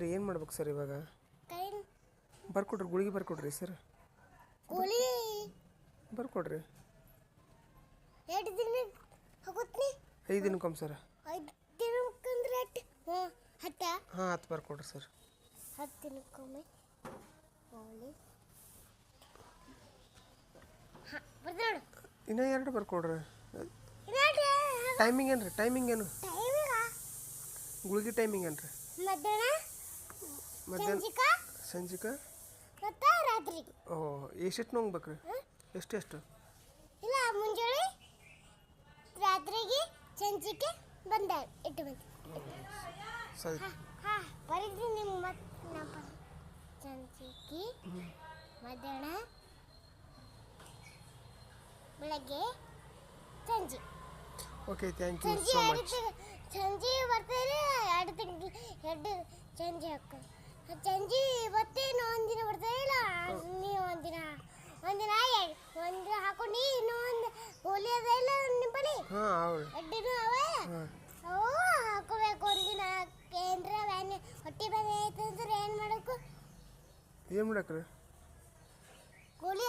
ಏನು ಮಾಡ್ಬೇಕು ಸರ್ ಇವಾಗ? ಕೈ ಬರ್ಕೊಡ್ರಿ, ಗುಳಿಗೆ ಬರ್ಕೊಡ್ರಿ ಸರ್. ಗುಳಿ ಬರ್ಕೊಡ್ರಿ. 2 ದಿನ ಹೋಗುತ್ನಿ. 5 ದಿನಕ್ಕೊಮ್ಮೆ ಸರ್. 5 ದಿನಕ್ಕಂದ್ರೆ ಹತ್ತು. ಹಾಂ 10 ಬರ್ಕೊಡ್ರಿ ಸರ್. 10 ದಿನಕ್ಕೊಮ್ಮೆ ಗುಳಿ. ಹಾಂ ಬರ್ತಾಳು. ಇನ್ನೂ 2 ಬರ್ಕೊಡ್ರಿ. ಟೈಮಿಂಗ್ ಏನು ರೀ? ಟೈಮಿಂಗ್ ಏನು? ಗುಳಿಗೆ ಟೈಮಿಂಗ್ ಏನು ರೀ? ಮಧ್ಯಾಹ್ನ ಸಂಜಿಕ ಮತ್ತು ರಾತ್ರಿ. ಎಷ್ಟು ನುಂಗ್ಬೇಕ್ರಿ? ಎಷ್ಟು? ಇಲ್ಲ, ಮುಂಜಾನೆ ರಾತ್ರಿಗೆ ಸಂಜಿಕೆ ಬಂದ ಇಟ್ಟು ಬಂದು ಸರಿ. ಹಾಂ ಬರೀದ್ರಿ ನಿಮ್ಮ ಮತ್ತು ಸಂಜಿಕೆ ಮಧ್ಯಾಹ್ನ ಬೆಳಗ್ಗೆ ಸಂಜೆ. Okay, thank you so much. ಸಂಜೆ ಬರ್ತಾರೆ 2 ತಿಂಗಳು 2 ಸಂಜೆ ಹಾಕೋದು. ಸಂಜೆ ಇವತ್ತೇನು ಒಂದಿನ ಬರ್ತಾರೆ. ಇಲ್ಲ ನೀವು ಒಂದಿನ ಹಾಕೊಂಡು ಇನ್ನೊಂದು ಗೋಲಿ ಅದ ಇಲ್ಲ ನಿಂಬಳಿ. ಹಾಂ ಹೌದು. 2 ಅವೆ ಅವು ಹಾಕೋಬೇಕು. ಒಂದಿನ ಏನರ ಹೊಟ್ಟೆ ಬೇನೆ ಆಯ್ತು ಅಂದ್ರೆ ಏನು ಮಾಡಬೇಕು? ಏನು ಮಾಡಕ್ರಿ?